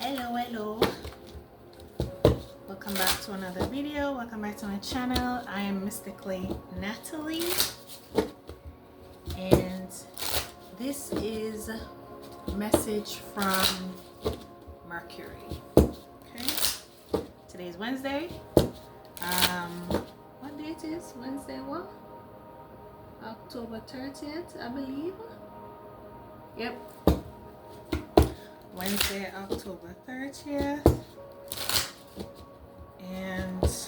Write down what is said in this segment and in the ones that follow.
Hello, welcome back to another video. Welcome back to my channel. I am MysticallyNatalie, and this is a message from Mercury. Okay, today is Wednesday. What date is Wednesday? What? October 30th, I believe. Yep, Wednesday, October 30th, and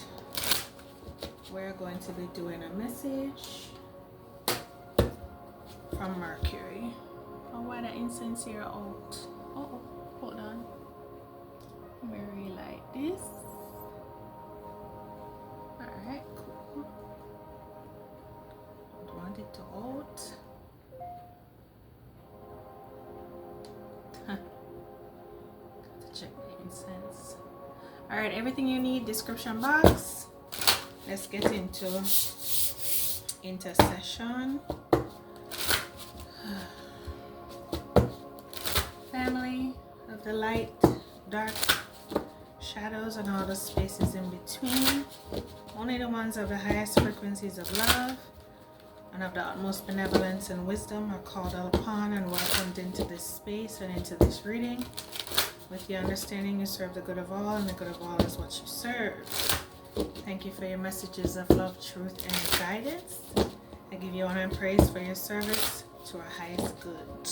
we're going to be doing a message from Mercury. Oh, why the incense here out? Oh, hold on. Let me relight this. Alright, cool. Don't want it to out. Check the incense. All right, everything you need, description box. Let's get into intercession. Family of the light, dark, shadows, and all the spaces in between. Only the ones of the highest frequencies of love and of the utmost benevolence and wisdom are called upon and welcomed into this space and into this reading. With the understanding you serve the good of all, and the good of all is what you serve. Thank you for your messages of love, truth, and guidance. I give you honor and praise for your service to our highest good.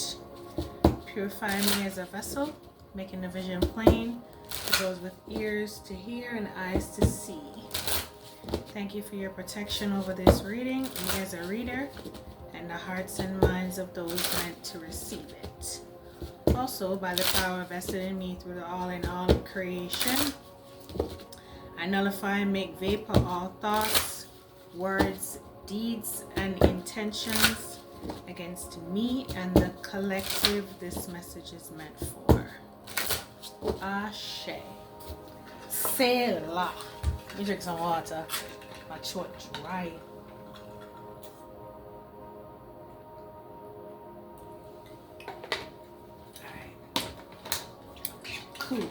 Purify me as a vessel, making the vision plain for those with ears to hear and eyes to see. Thank you for your protection over this reading, me as a reader, and the hearts and minds of those meant to receive it. Also, by the power vested in me through the all in all of creation, I nullify and make vapor all thoughts, words, deeds, and intentions against me and the collective this message is meant for. Ashe. Selah. Let me drink some water. My throat dry. Cool.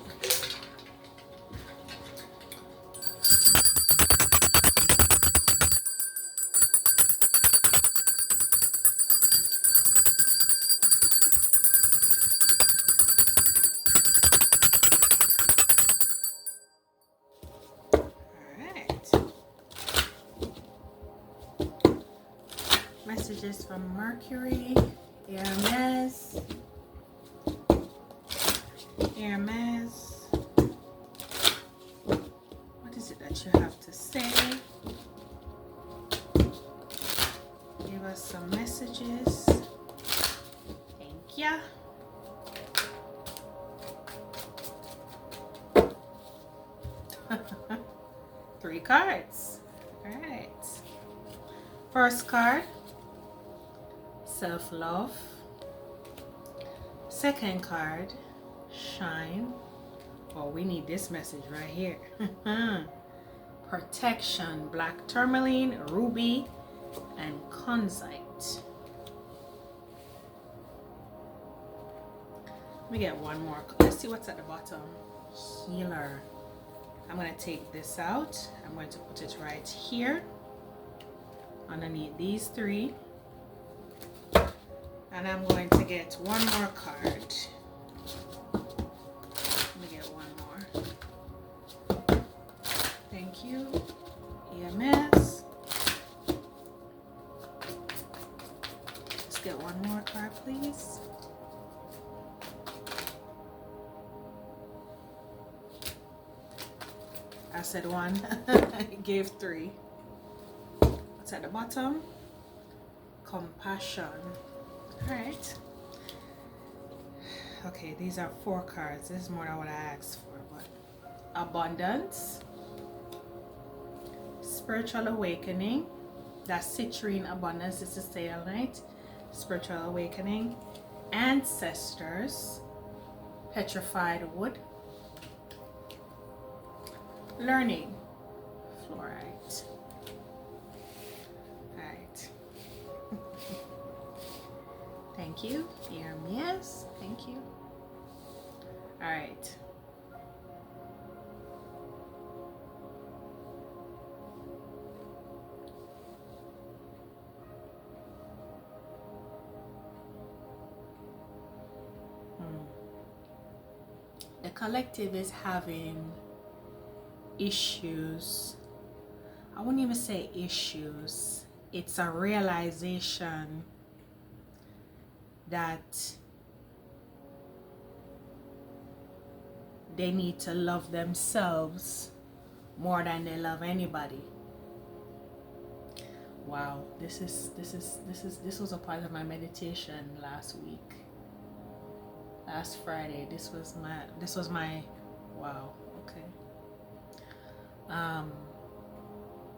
Alright. Messages from Mercury, Hermes. Hermes, what is it that you have to say? Give us some messages. Thank ya. Three cards. All right. First card, self-love. Second card, shine. Oh, we need this message right here. Protection, black tourmaline, ruby, and conzite. Let me get one more. Let's see what's at the bottom. Healer. I'm going to take this out. I'm going to put it right here underneath these three. And I'm going to get one more card. Thank you. EMS. Let's get one more card, please. I said one. I gave three. What's at the bottom? Compassion. Alright. Okay, these are four cards. This is more than what I asked for, but abundance. Spiritual awakening. That's citrine abundance. This is stay all night. Spiritual awakening. Ancestors. Petrified wood. Learning. Fluorite. Alright. Thank you. Hermes. Thank you. Alright. collective is having issues. I wouldn't even say issues. It's a realization that they need to love themselves more than they love anybody. Wow, this was a part of my meditation last week. Last Friday. This was my wow, okay.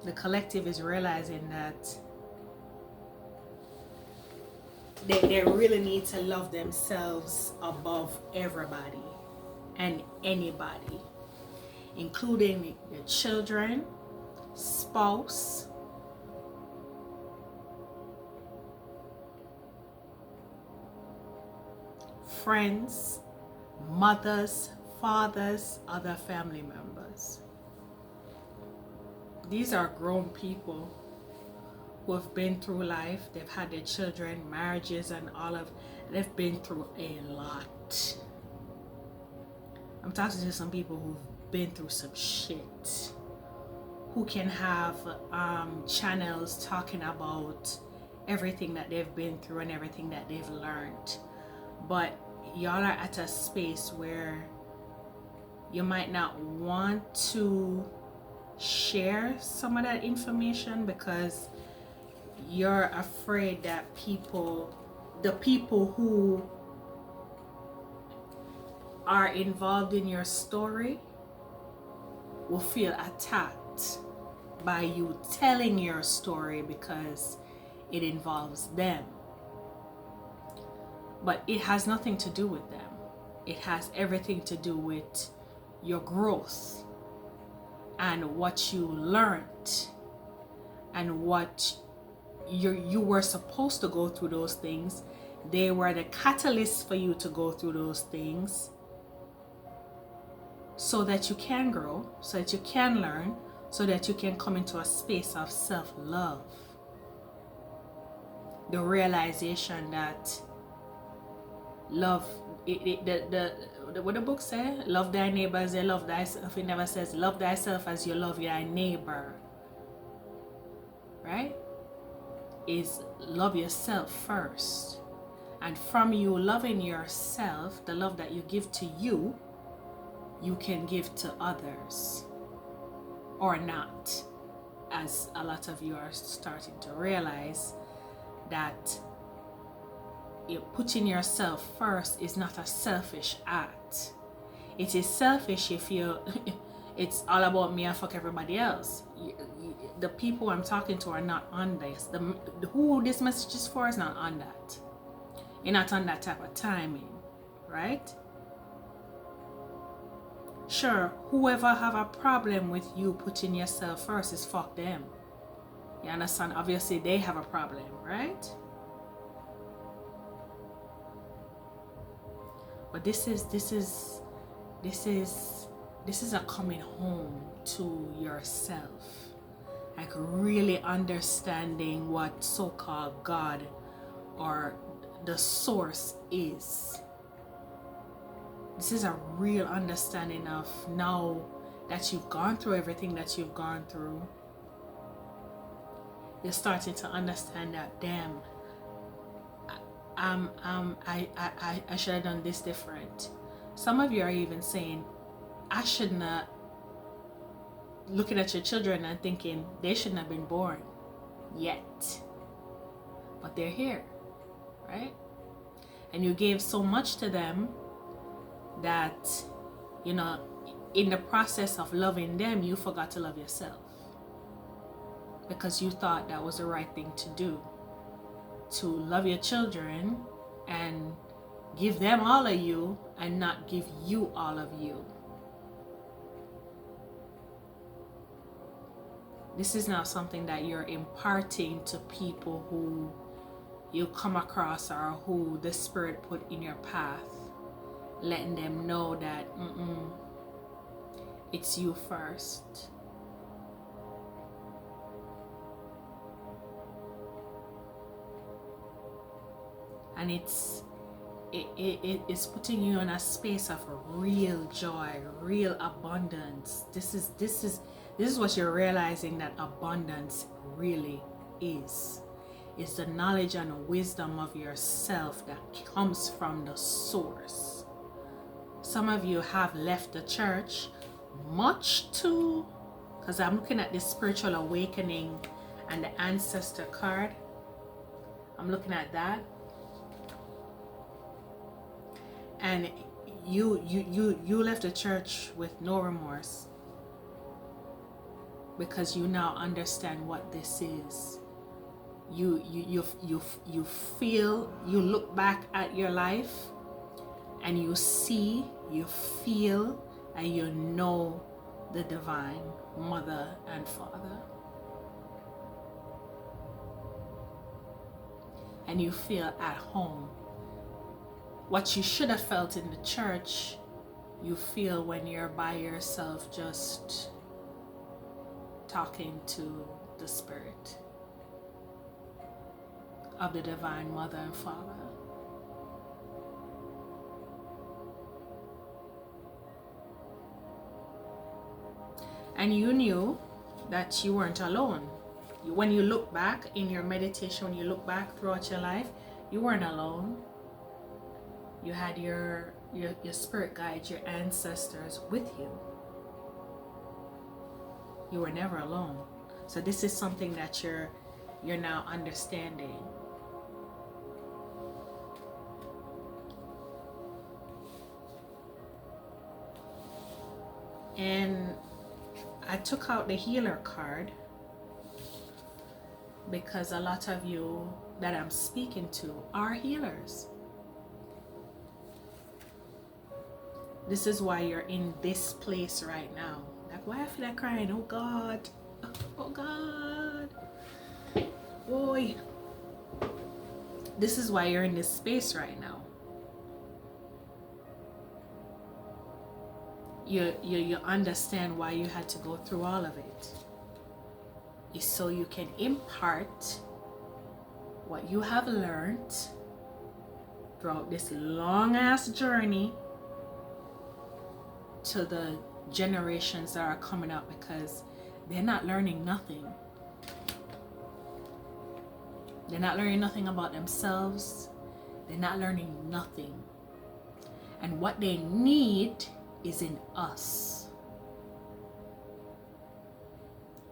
The collective is realizing that they really need to love themselves above everybody and anybody, including your children, spouse, friends, mothers, fathers, other family members. These are grown people who have been through life. They've had their children, marriages, and they've been through a lot. I'm talking to some people who've been through some shit, who can have channels talking about everything that they've been through and everything that they've learned. But y'all are at a space where you might not want to share some of that information because you're afraid that the people who are involved in your story will feel attacked by you telling your story because it involves them. But it has nothing to do with them. It has everything to do with your growth and what you learned and what you were supposed to go through those things. They were the catalyst for you to go through those things so that you can grow, so that you can learn, so that you can come into a space of self-love. The realization that love, what the book says, love thy neighbor as you love thyself. It never says love thyself as you love your neighbor, right? Is love yourself first, and from you loving yourself, the love that you give to you, you can give to others, or not, as a lot of you are starting to realize that putting yourself first is not a selfish act. It is selfish if you it's all about me and fuck everybody else. The people I'm talking to are not on this. Who this message is for is not on that. You're not on that type of timing, right? Sure, whoever have a problem with you putting yourself first is fuck them. You understand? Obviously they have a problem, right? But this is a coming home to yourself. Like really understanding what so-called God or the source is. This is a real understanding of, now that you've gone through everything that you've gone through, you're starting to understand that, damn, I should have done this different. Some of you are even saying, I shouldn't have, looking at your children and thinking they shouldn't have been born yet, but they're here, right? And you gave so much to them that, you know, in the process of loving them, you forgot to love yourself because you thought that was the right thing to do, to love your children and give them all of you and not give you all of you. This is not something that you're imparting to people who you come across or who the Spirit put in your path, letting them know that it's you first. And it's putting you in a space of real joy, real abundance. This is what you're realizing that abundance really is. It's the knowledge and wisdom of yourself that comes from the source. Some of you have left the church much too, because I'm looking at this spiritual awakening and the ancestor card. I'm looking at that. And you left the church with no remorse, because you now understand what this is. You feel, you look back at your life and you see, you feel, and you know the divine mother and father. And you feel at home. What you should have felt in the church, you feel when you're by yourself just talking to the spirit of the divine mother and father. And you knew that you weren't alone. When you look back in your meditation, when you look back throughout your life, you weren't alone. You had your spirit guides, your ancestors with you. You were never alone. So this is something that you're now understanding. And I took out the healer card because a lot of you that I'm speaking to are healers. This is why you're in this place right now. Like, why I feel like crying? Oh God. Oh God. Boy. This is why you're in this space right now. You understand why you had to go through all of it. It's so you can impart what you have learned throughout this long ass journey to the generations that are coming up, because they're not learning nothing. They're not learning nothing about themselves. They're not learning nothing. And what they need is in us.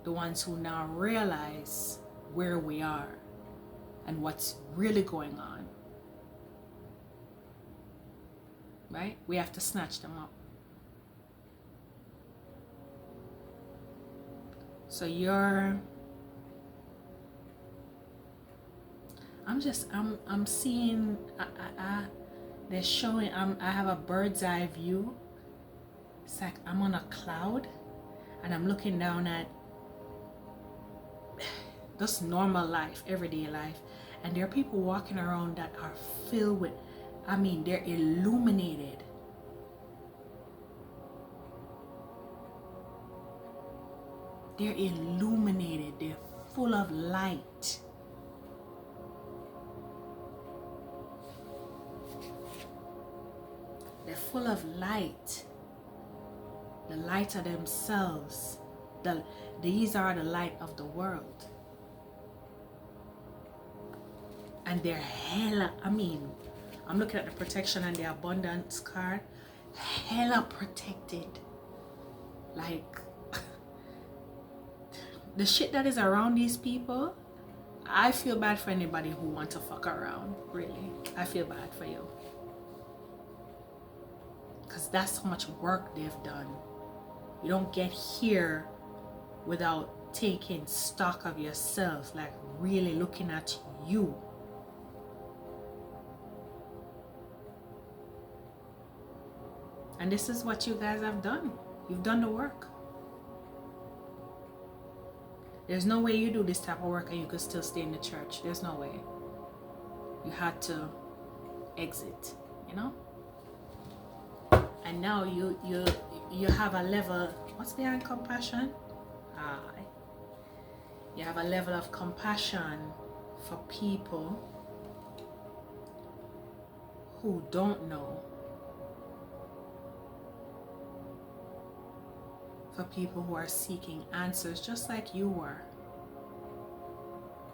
The ones who now realize where we are and what's really going on. Right? We have to snatch them up. So I'm seeing, they're showing, I have a bird's eye view. It's like I'm on a cloud and I'm looking down at just normal life, everyday life. And there are people walking around that are filled with, they're illuminated. They're illuminated. They're full of light. They're full of light. The light of themselves. These are the light of the world. And they're hella, I'm looking at the protection and the abundance card. Hella protected. Like, the shit that is around these people, I feel bad for anybody who wants to fuck around. Really, I feel bad for you, because that's how much work they've done. You don't get here without taking stock of yourself, like really looking at you. And this is what you guys have done. You've done the work. There's no way you do this type of work and you could still stay in the church. There's no way. You had to exit, you know? And now you have a level, what's behind compassion? You have a level of compassion for people who don't know. For people who are seeking answers just like you were.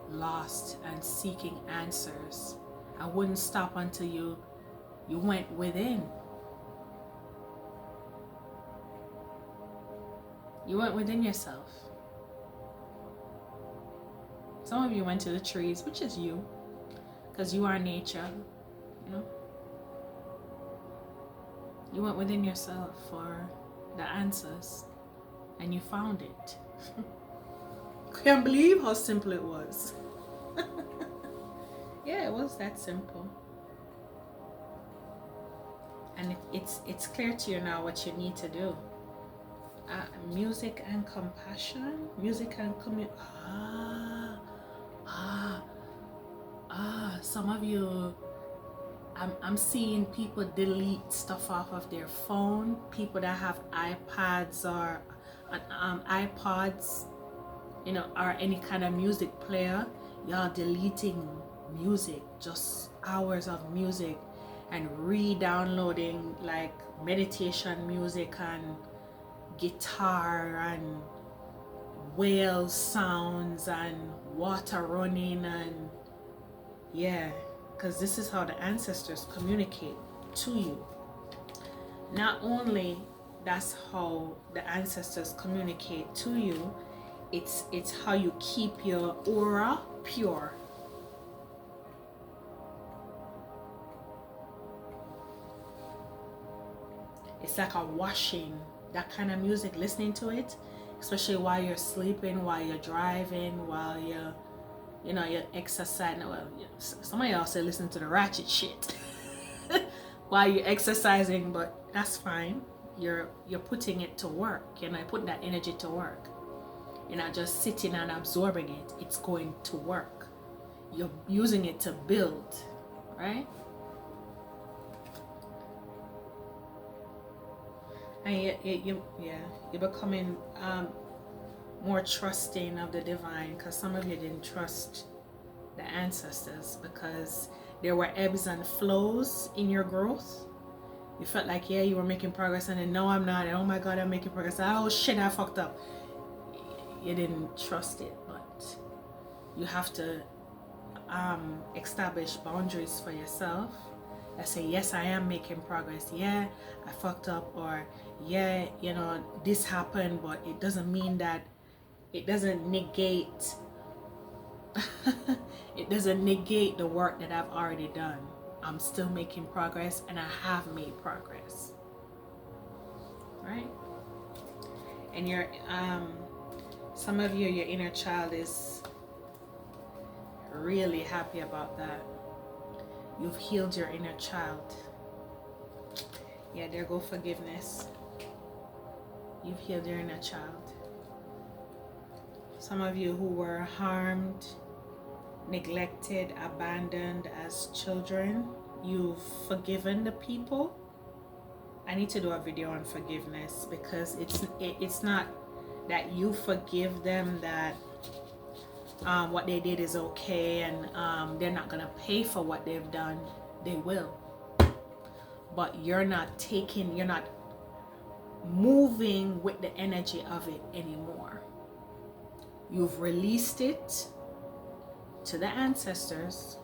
Lost and seeking answers. I wouldn't stop until you went within. You went within yourself. Some of you went to the trees, which is you, because you are nature, you know. You went within yourself for the answers, and you found it. Can't believe how simple it was. Yeah, it was that simple. And it's clear to you now what you need to do. Music and compassion, music and some of you, I'm seeing people delete stuff off of their phone. People that have iPads or iPods, you know, or any kind of music player, y'all deleting music, just hours of music, and re-downloading like meditation music and guitar and whale sounds and water running. And yeah, because this is how the ancestors communicate to you. Not only that's how the ancestors communicate to you, it's how you keep your aura pure. It's like a washing. That kind of music, listening to it, especially while you're sleeping, while you're driving, while you're exercising. Well, some of y'all say listen to the ratchet shit while you're exercising, but that's fine. You're putting it to work. You're not putting that energy to work. You're not just sitting and absorbing it. It's going to work. You're using it to build, right? And you're becoming more trusting of the divine, because some of you didn't trust the ancestors because there were ebbs and flows in your growth. You felt like, yeah, you were making progress, and then no, I'm not, and oh my God, I'm making progress, and oh shit, I fucked up. You didn't trust it, but you have to establish boundaries for yourself. I say, yes, I am making progress. Yeah, I fucked up, or yeah, you know, this happened, but it doesn't mean that, it doesn't negate it doesn't negate the work that I've already done. I'm still making progress, and I have made progress, right? And your some of you, your inner child is really happy about that. You've healed your inner child. Yeah, there go forgiveness. You've healed your inner child. Some of you who were harmed, neglected, abandoned as children, you've forgiven the people. I need to do a video on forgiveness, because it's not that you forgive them that what they did is okay, and they're not gonna pay for what they've done. They will, but you're not moving with the energy of it anymore. You've released it to the ancestors,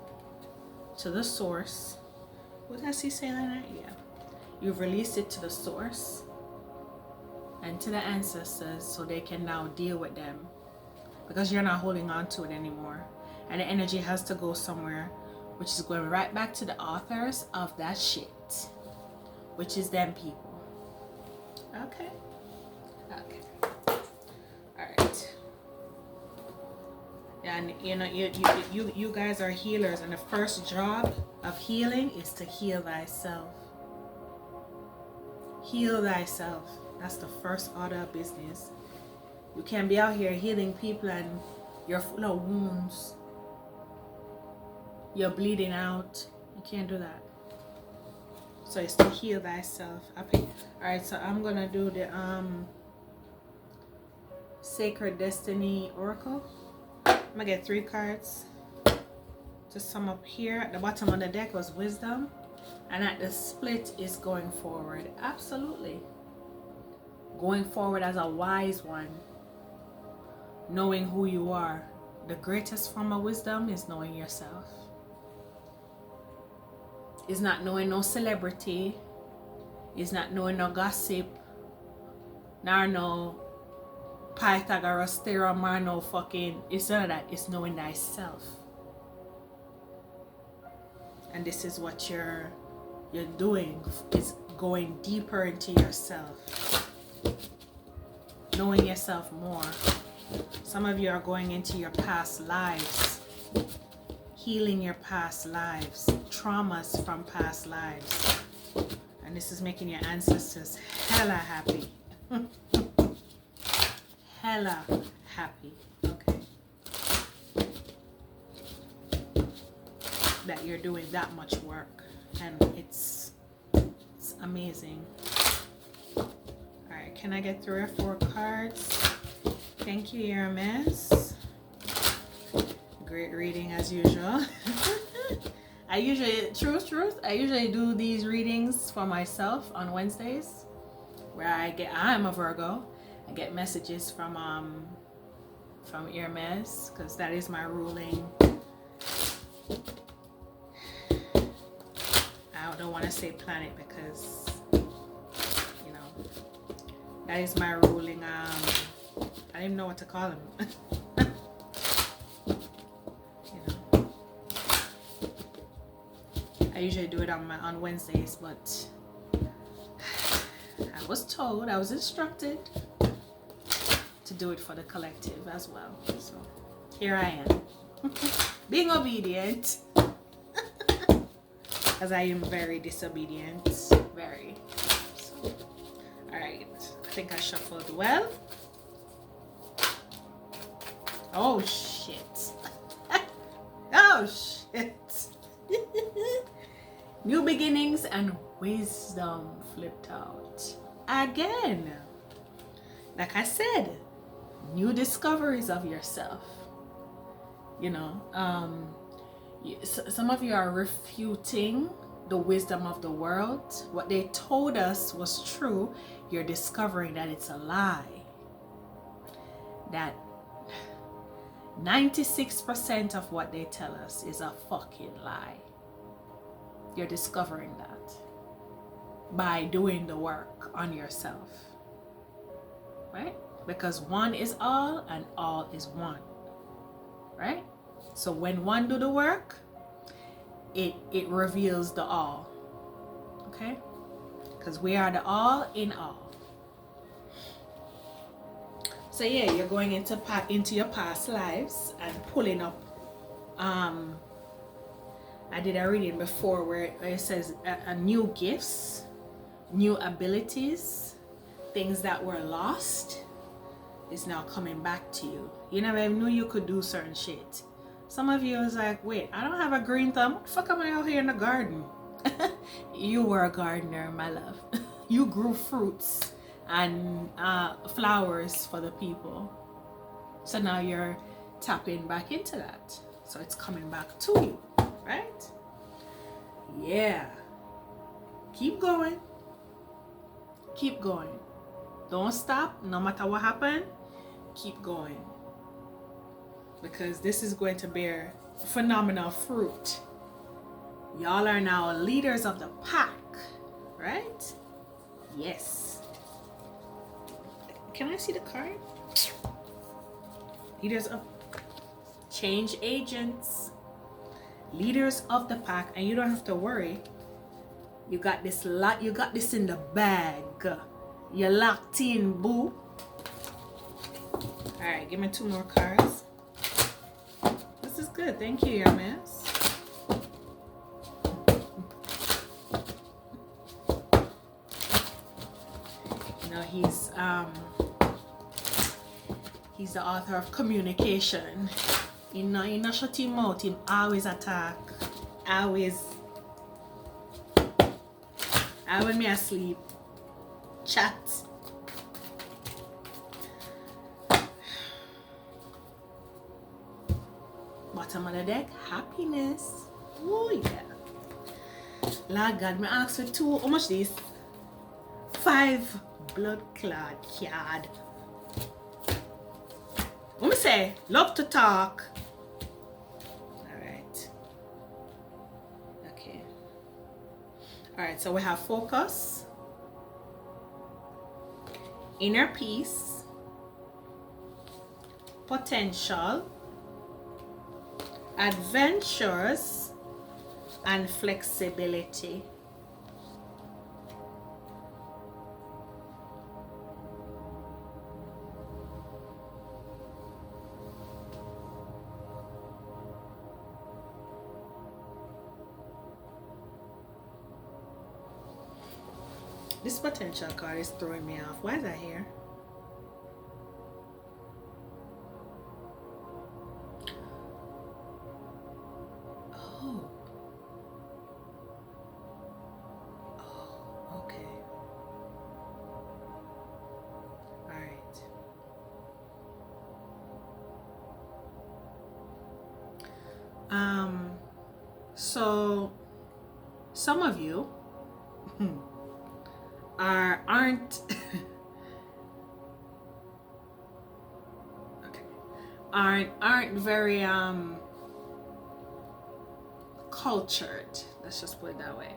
to the source. What does he say like that? Yeah, you've released it to the source and to the ancestors, so they can now deal with them, because you're not holding on to it anymore, and the energy has to go somewhere, which is going right back to the authors of that shit, which is them people. Okay, all right. And you know, you guys are healers, and the first job of healing is to heal thyself. Heal thyself. That's the first order of business. You can't be out here healing people and you're full of wounds. You're bleeding out. You can't do that. So it's to heal thyself. Alright, so I'm gonna do the Sacred Destiny Oracle. I'm gonna get 3 cards to sum up here. At the bottom of the deck was wisdom. And that the split is going forward. Absolutely. Going forward as a wise one. Knowing who you are. The greatest form of wisdom is knowing yourself. Is not knowing no celebrity. Is not knowing no gossip. Nor no Pythagoras theorem or no fucking. It's none of that. It's knowing thyself. And this is what you're doing, is going deeper into yourself, knowing yourself more. Some of you are going into your past lives, healing your past lives, traumas from past lives, and this is making your ancestors hella happy. Hella happy. Okay, that you're doing that much work, and it's amazing. All right, can I get 3 or 4 cards? Thank you, Hermes. Great reading as usual. I usually do these readings for myself on Wednesdays, where I'm a Virgo. I get messages from Hermes, because that is my ruling. I don't want to say planet, because you know that is my ruling. I don't even know what to call him. You know, I usually do it on Wednesdays, but I was instructed to do it for the collective as well. So here I am, being obedient. Because I am very disobedient. Very. So, alright. I think I shuffled well. Oh shit. Oh shit. New beginnings and wisdom flipped out. Again. Like I said, new discoveries of yourself. You know, some of you are refuting the wisdom of the world. What they told us was true. You're discovering that it's a lie. That 96% of what they tell us is a fucking lie. You're discovering that by doing the work on yourself. Right? Because one is all and all is one. Right? So when one do the work, it reveals the all. Okay? Because we are the all in all. So yeah, you're going into your past lives and pulling up. I did a reading before where it says new gifts, new abilities, things that were lost is now coming back to you. You never even knew you could do certain shit. Some of you is like, wait, I don't have a green thumb. What the fuck am I out here in the garden? You were a gardener, my love. You grew fruits and flowers for the people. So now you're tapping back into that. So it's coming back to you, right? Yeah. Keep going. Keep going. Don't stop, no matter what happened. Keep going. Because this is going to bear phenomenal fruit. Y'all are now leaders of the pack, right? Yes. Can I see the card? Leaders of change agents, leaders of the pack, and you don't have to worry. You got this lot. You got this in the bag. You're locked in, boo. All right, give me 2 more cards. This is good. Thank you, Hermes. You know, he's the author of communication. You know, you not shut him out. Him always attack. Always. When me asleep. Chat. Bottom of the deck, happiness. Oh yeah. Lord God, me ask for 2, how much this? 5 blood clot card. What me say? Love to talk. Alright. Okay. Alright, so we have focus, inner peace, potential, adventures, and flexibility. This potential card is throwing me off. Why is that here? Oh. Oh, okay. All right. So some of you aren't okay, aren't very cultured, let's just put it that way.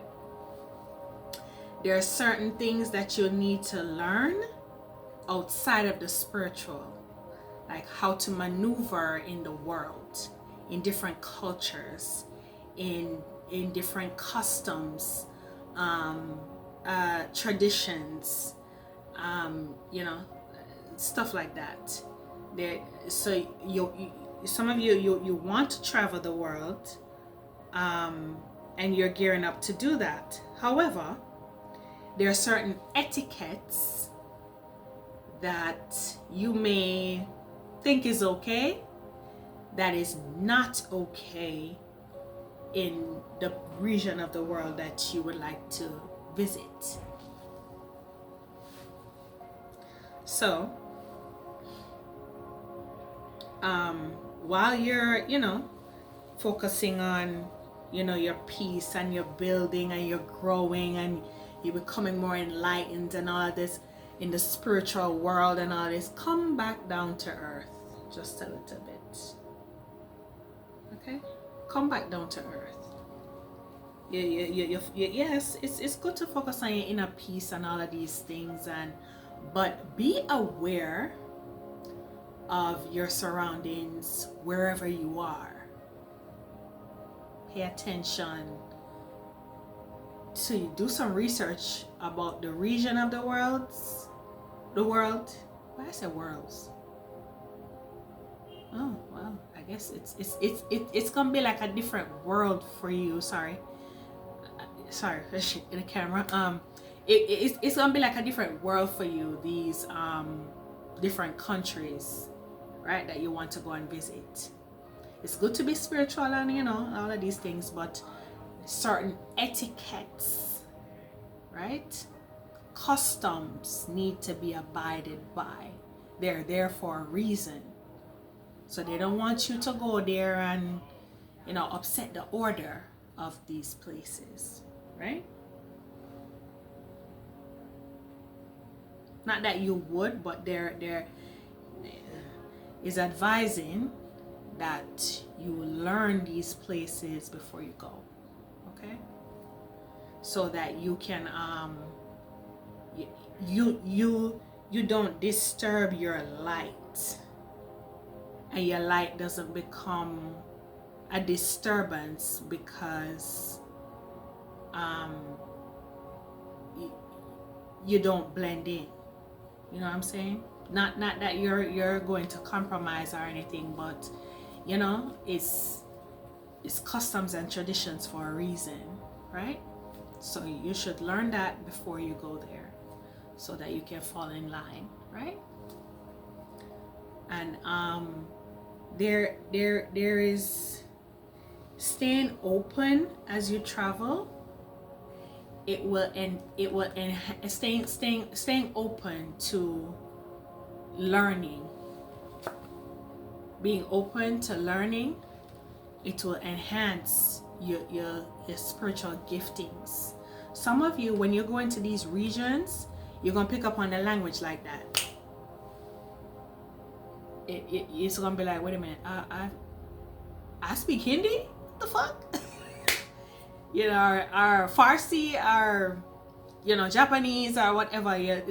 There are certain things that you need to learn outside of the spiritual, like how to maneuver in the world, in different cultures, in different customs, traditions, you know, stuff like that. There, so some of you want to travel the world, and you're gearing up to do that. However, there are certain etiquettes that you may think is okay that is not okay in the region of the world that you would like to visit. So while you're, you know, focusing on, you know, your peace and your building and you're growing and you're becoming more enlightened and all of this in the spiritual world and all this, come back down to earth just a little bit. Okay, come back down to earth. Yes, it's good to focus on your inner peace and all of these things, but be aware of your surroundings wherever you are. Pay attention to, do some research about the region of the world. Why I say worlds? Oh well, I guess it's gonna be like a different world for you. Sorry, the camera. It's gonna be like a different world for you. These different countries, right, that you want to go and visit. It's good to be spiritual and, you know, all of these things, but certain etiquettes, right, customs need to be abided by. They're there for a reason. So they don't want you to go there and, you know, upset the order of these places, right? Not that you would, but there is advising that you learn these places before you go, okay? So that you can you don't disturb your light, and your light doesn't become a disturbance because you don't blend in. You know what I'm saying? Not that you're going to compromise or anything, but you know, it's customs and traditions for a reason, right? So you should learn that before you go there, so that you can fall in line, right? And there is staying open as you travel. Staying open to learning, being open to learning, it will enhance your spiritual giftings. Some of you, when you go into these regions, you're gonna pick up on the language like that. It's gonna be like, wait a minute, I speak Hindi? What the fuck? You know, or Farsi, or you know, Japanese, or whatever. You're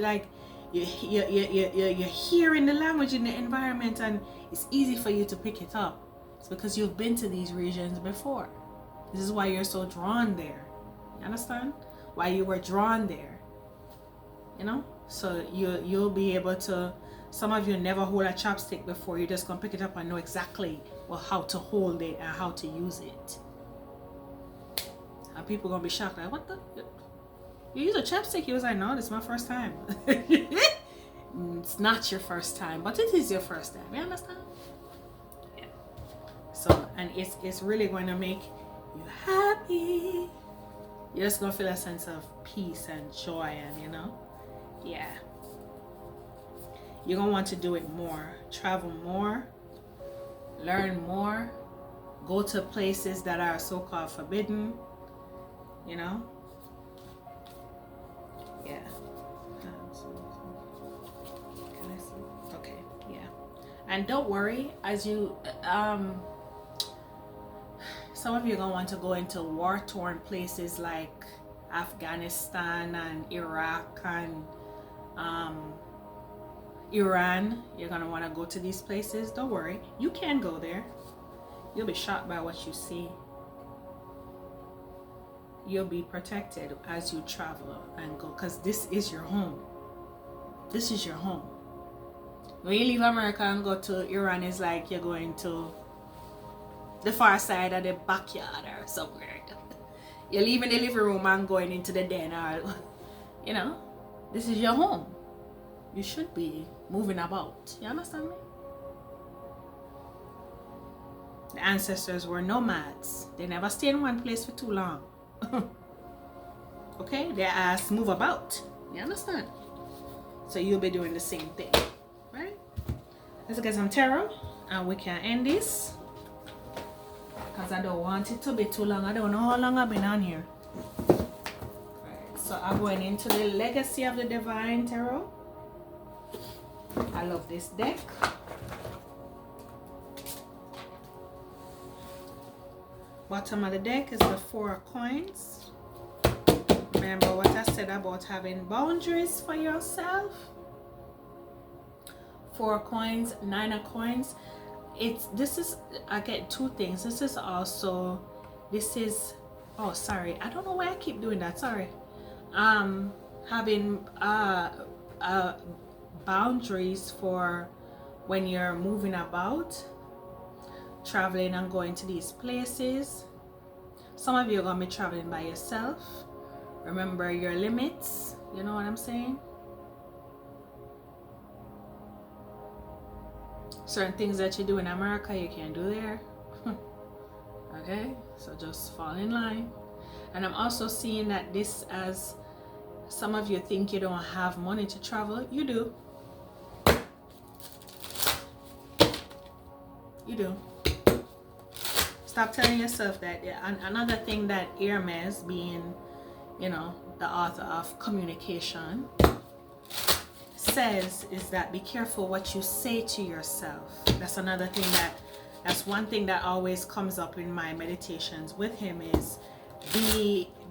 hearing the language in the environment, and it's easy for you to pick it up. It's because you've been to these regions before. This is why you're so drawn there. You understand? Why you were drawn there. You know? So you'll be able to. Some of you never hold a chopstick before. You're just gonna pick it up and know exactly how to hold it and how to use it. And people gonna be shocked, like, what the? You use a chopstick? You was like, no, this is my first time. It's not your first time, but it is your first time. You understand? Yeah. So, and it's really going to make you happy. You're just gonna feel a sense of peace and joy, and you know, yeah. You're gonna want to do it more, travel more, learn more, go to places that are so-called forbidden, you know. Yeah. Can I see? Okay, yeah. And don't worry, as you some of you are gonna want to go into war-torn places like Afghanistan and Iraq and Iran. You're gonna want to go to these places. Don't worry, you can go there. You'll be shocked by what you see. You'll be protected as you travel and go, because this is your home. This is your home. When you leave America and go to Iran, it's like you're going to the far side of the backyard or somewhere. You're leaving the living room and going into the den, or you know, this is your home. You should be moving about. You understand me? The ancestors were nomads. They never stayed in one place for too long. Okay, their ass move about. You understand? So you'll be doing the same thing, right? Let's get some tarot and we can end this, because I don't want it to be too long. I don't know how long I've been on here. Right, so I'm going into the Legacy of the Divine Tarot. I love this deck. Bottom of the deck is the 4 of Coins. Remember what I said about having boundaries for yourself. 4 of Coins, 9 of Coins. This is, I get 2 things. This is also, oh sorry, I don't know why I keep doing that, sorry. Having boundaries for when you're moving about, traveling and going to these places. Some of you are going to be traveling by yourself. Remember your limits. You know what I'm saying? Certain things that you do in America, you can't do there. Okay? So just fall in line. And I'm also seeing that this, as some of you think you don't have money to travel. You do. You do. Stop telling yourself that. And another thing that Hermes, being, you know, the author of communication, says is that be careful what you say to yourself. That's another thing that's one thing that always comes up in my meditations with him, is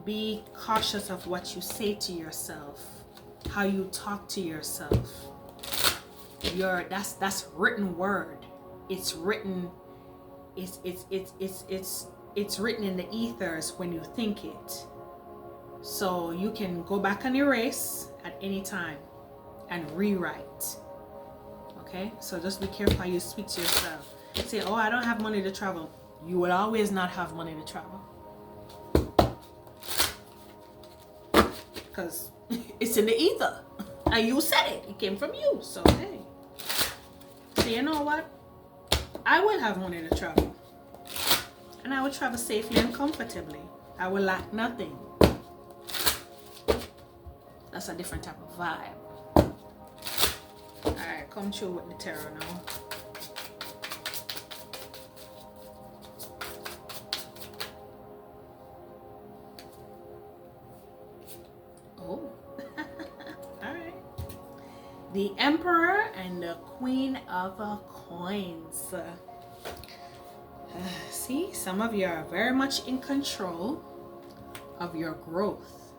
be cautious of what you say to yourself, how you talk to yourself. That's written word. It's written. It's written in the ethers when you think it. So you can go back and erase at any time and rewrite. Okay? So just be careful how you speak to yourself. Say, oh, I don't have money to travel. You will always not have money to travel. Because it's in the ether. And you said it. It came from you. So, hey. So you know what? I will have money to travel. And I will travel safely and comfortably. I will lack nothing. That's a different type of vibe. Alright, come through with the tarot now. the Emperor and the Queen of Coins. See, some of you are very much in control of your growth.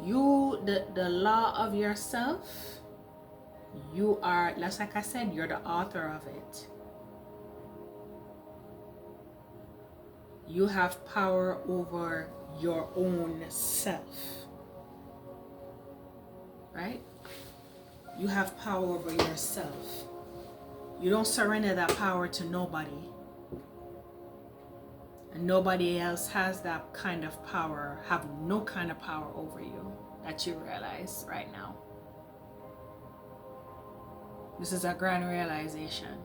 You, the law of yourself, you are, just like I said, you're the author of it. You have power over your own self. Right? You have power over yourself. You don't surrender that power to nobody. And nobody else has that kind of power, have no kind of power over you that you realize right now. This is a grand realization.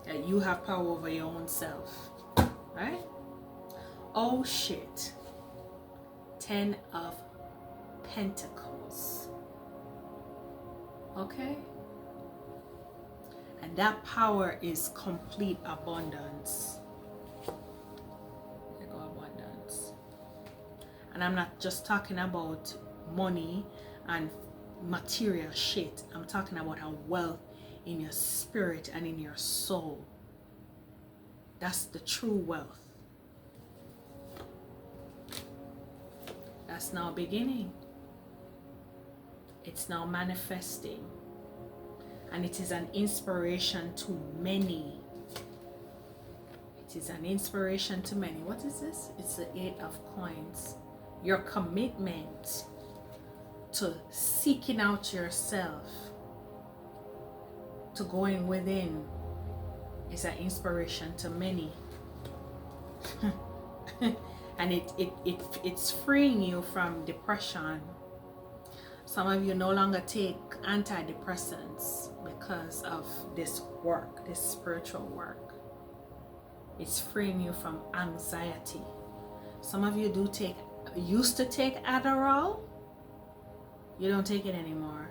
That you have power over your own self. Right? Oh shit. 10 of Pentacles. Okay? And that power is complete abundance. There go abundance. And I'm not just talking about money and material shit. I'm talking about a wealth in your spirit and in your soul. That's the true wealth. That's now beginning. It's now manifesting. And it is an inspiration to many. It is an inspiration to many. What is this? It's the 8 of Coins. Your commitment to seeking out yourself, to going within, is an inspiration to many. And it's freeing you from depression. Some of you no longer take antidepressants because of this work, this spiritual work. It's freeing you from anxiety. Some of you used to take Adderall. You don't take it anymore.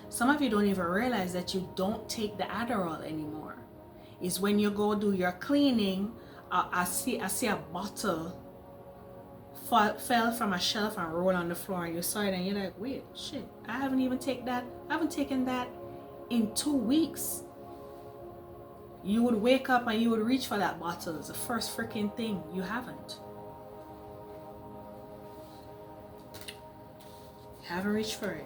Some of you don't even realize that you don't take the Adderall anymore. It's when you go do your cleaning, I see a bottle fell from a shelf and rolled on the floor, and you saw it and you're like, wait, shit, I haven't even taken that in 2 weeks. You would wake up and you would reach for that bottle. It's the first freaking thing. You haven't reached for it.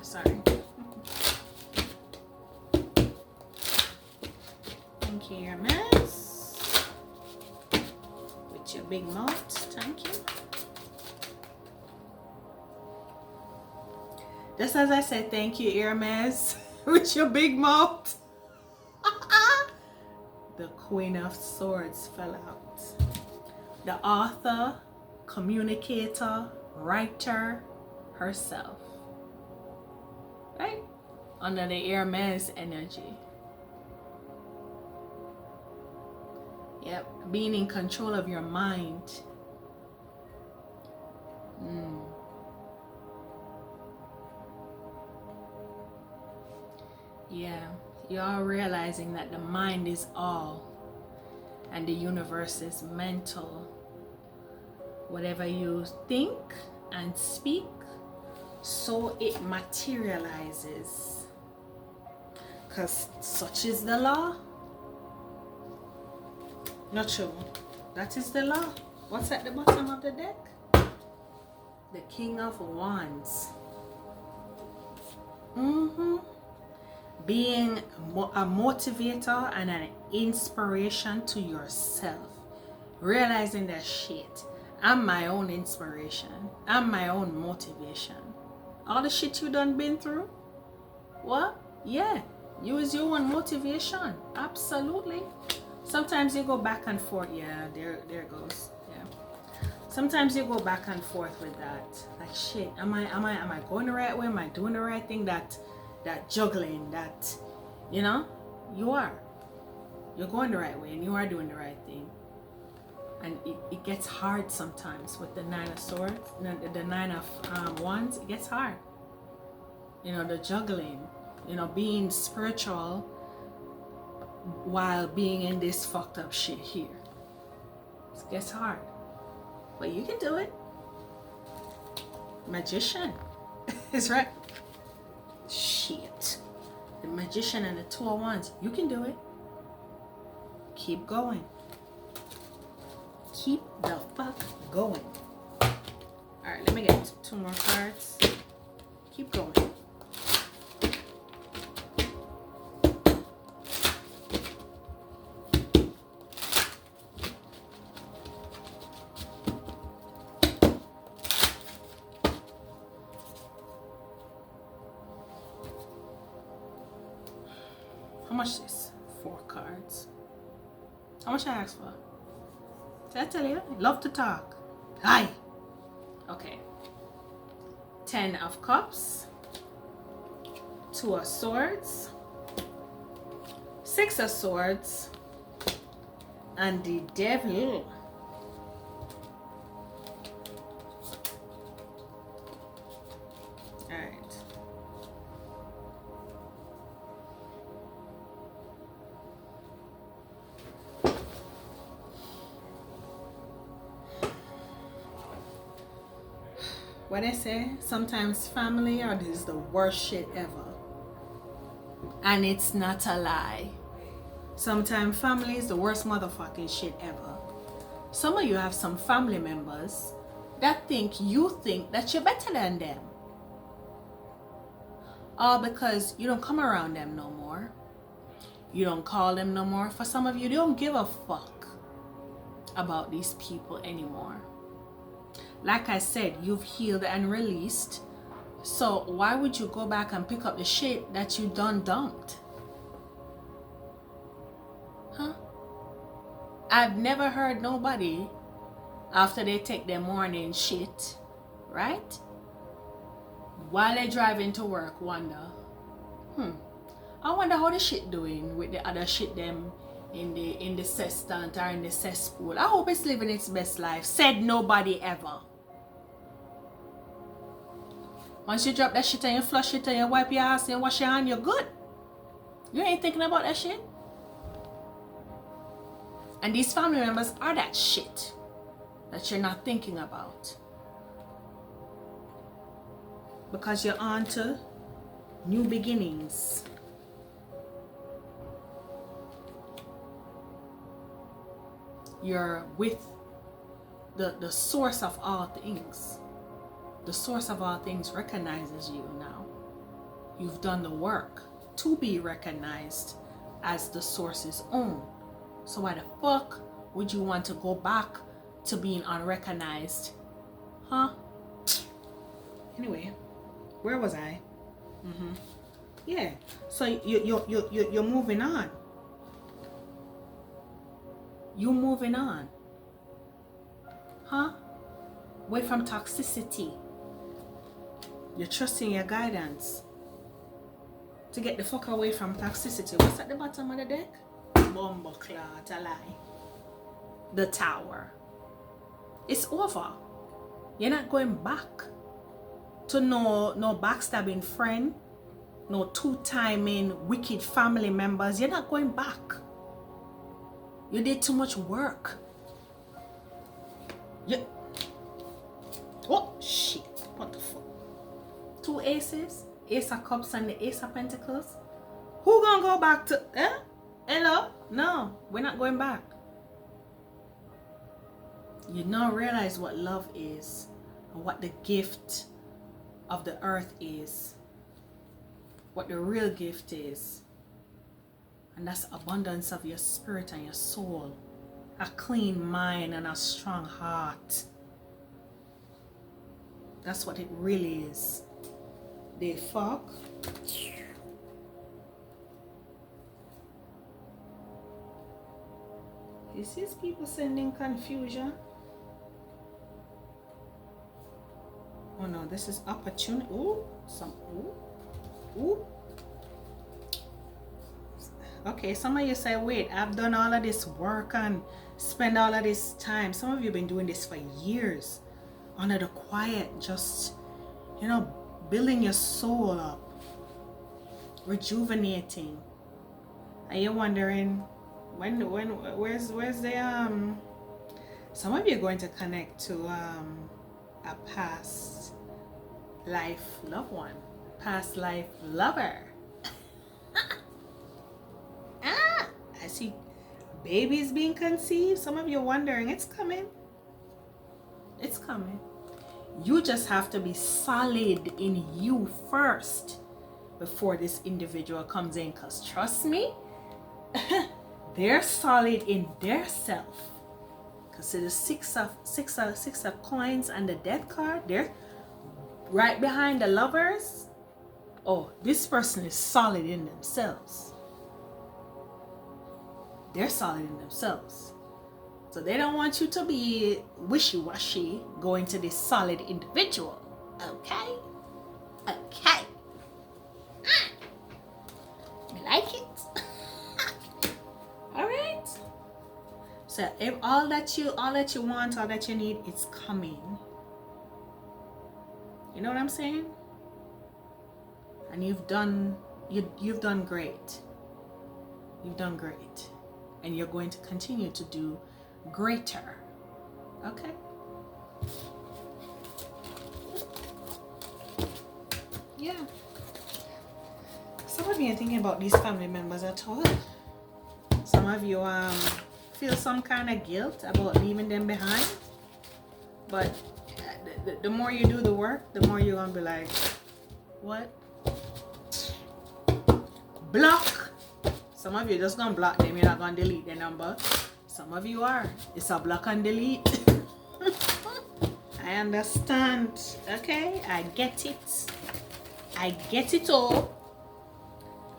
Sorry. Thank you, Hermes. With your big mouth. Thank you. Just as I said, thank you, Hermes, with your big mouth. The Queen of Swords fell out. The author, communicator, writer herself. Right? Under the Hermes energy. Yep. Being in control of your mind. Yeah. You're realizing that the mind is all. And the universe is mental. Whatever you think and speak, so it materializes. Because such is the law. Not true. That is the law. What's at the bottom of the deck? The King of Wands. Being a motivator and an inspiration to yourself. Realizing that shit, I'm my own inspiration. I'm my own motivation. All the shit you done been through? What? Yeah. You is your own motivation. Absolutely. Sometimes you go back and forth. Yeah, there it goes. Yeah. Sometimes you go back and forth with that. Like shit, am I going the right way? Am I doing the right thing? That juggling, that, you know, you are. You're going the right way and you are doing the right thing. And it gets hard sometimes with the 9 of Swords, the 9 of Wands. It gets hard. You know, the juggling. you know, being spiritual while being in this fucked up shit here. It gets hard, but you can do it. Magician is right. Shit. The Magician and the Two of Wands. You can do it. Keep going. Keep the fuck going. Alright, let me get 2 more cards. Keep going. How much is this? 4 cards. How much I asked for? Did I tell you? I love to talk. Hi. Okay. 10 of Cups. 2 of Swords. 6 of Swords. And the Devil. Alright. What I say, sometimes family is the worst shit ever. And it's not a lie. Sometimes family is the worst motherfucking shit ever. Some of you have some family members that think that you're better than them. All because you don't come around them no more. You don't call them no more. For some of you, they don't give a fuck about these people anymore. Like I said, you've healed and released. So why would you go back and pick up the shit that you done dumped? Huh? I've never heard nobody after they take their morning shit, right? While they driving to work, wonder, I wonder how the shit doing with the other shit them in the cestant or in the cesspool. I hope it's living its best life. Said nobody ever. Once you drop that shit and you flush it and you wipe your ass and you wash your hand, you're good. You ain't thinking about that shit. And these family members are that shit that you're not thinking about. Because you're on to new beginnings. You're with the source of all things. The source of all things recognizes you now. You've done the work to be recognized as the source's own. So why the fuck would you want to go back to being unrecognized? Huh? Anyway, where was I? Yeah. So you're moving on. You're moving on. Huh? Away from toxicity. You're trusting your guidance to get the fuck away from toxicity. What's at the bottom of the deck? Bumbleclot, a lie. The Tower. It's over. You're not going back to no backstabbing friend, no two-timing wicked family members. You're not going back. You did too much work. Oh shit, what the fuck? 2 aces, Ace of Cups and the Ace of Pentacles. Who gonna go back to, hello? No, we're not going back. You now realize what love is and what the gift of the earth is. What the real gift is. And that's abundance of your spirit and your soul. A clean mind and a strong heart. That's what it really is. The fuck. Is these people sending confusion? Oh no, this is opportunity. Ooh, ooh. Okay, some of you say, wait, I've done all of this work and spend all of this time. Some of you have been doing this for years. Under the quiet, just, building your soul up. rejuvenating. And you're wondering where's the some of you are going to connect to a past life loved one, past life lover. I see babies being conceived. Some of you are wondering, it's coming. It's coming. You just have to be solid in you first before this individual comes in, because trust me, they're solid in their self. Because the six of coins and the death card, they're right behind the lovers. Oh, this person is solid in themselves. They're solid in themselves. So they don't want you to be wishy-washy going to this solid individual. Okay? Okay. You like it? Alright. So if all that you want, all that you need, it's coming. You know what I'm saying? And you've done great. You've done great. And you're going to continue to do greater. Okay? Yeah. Some of you are thinking about these family members at all. Some of you feel some kind of guilt about leaving them behind. But the more you do the work, the more you're going to be like, what? Block. Some of you are just going to block them. You're not going to delete their number. Some of you are. It's a block and delete. I understand. Okay? I get it. I get it all.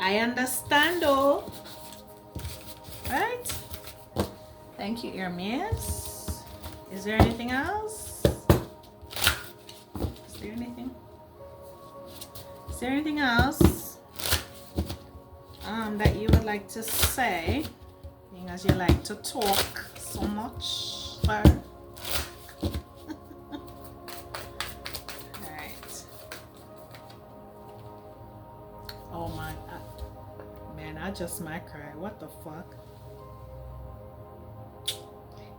I understand all. Right? Thank you, Hermes. Is there anything else? Is there anything? Is there anything else that you would like to say? Being as you like to talk so much, sir. Alright. Oh my God. Man, I just might cry. What the fuck?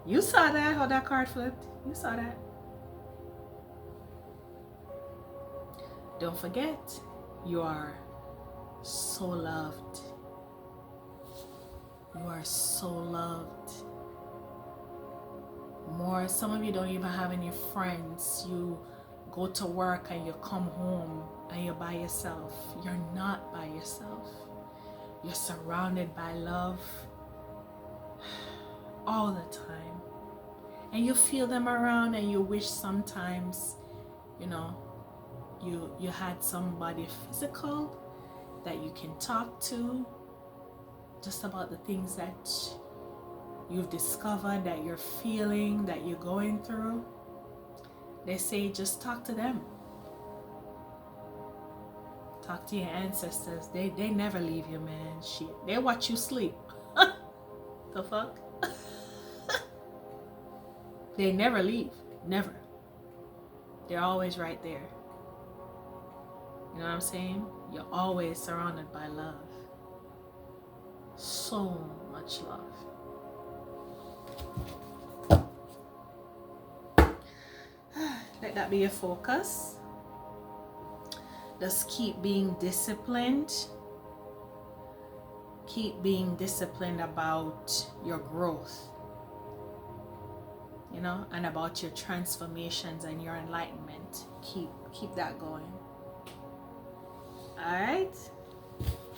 You saw that, how that card flipped? You saw that? Don't forget, you are so loved. You are so loved. More, some of you don't even have any friends. You go to work and you come home and you're by yourself. You're not by yourself. You're surrounded by love all the time. And you feel them around and you wish sometimes, you know, you had somebody physical that you can talk to just about the things that you've discovered, that you're feeling, that you're going through. They say just talk to them. Talk to your ancestors. They never leave you, man. Shit. They watch you sleep. The fuck? They never leave. Never. They're always right there. You know what I'm saying? You're always surrounded by love. So much love. Let that be your focus. Just keep being disciplined. Keep being disciplined about your growth. You know, and about your transformations and your enlightenment. Keep that going. Alright?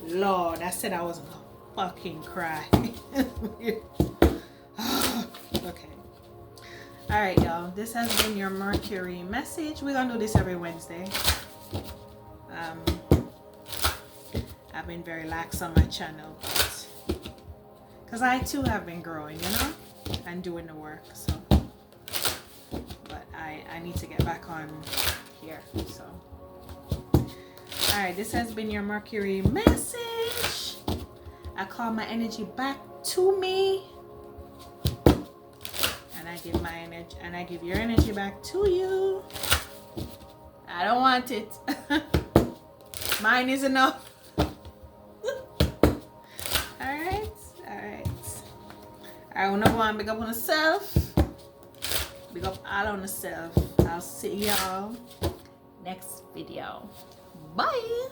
Lord, I said I was gonna fucking cry. Okay. Alright, y'all. This has been your Mercury message. We're gonna do this every Wednesday. I've been very lax on my channel, but because I too have been growing, you know, and doing the work, so but I need to get back on here. So alright, this has been your Mercury message. I call my energy back to me, and I give my energy, and I give your energy back to you. I don't want it. Mine is enough. Alright. Alright. Alright, number one, big up on yourself. Big up all on yourself. I'll see y'all next video. Bye.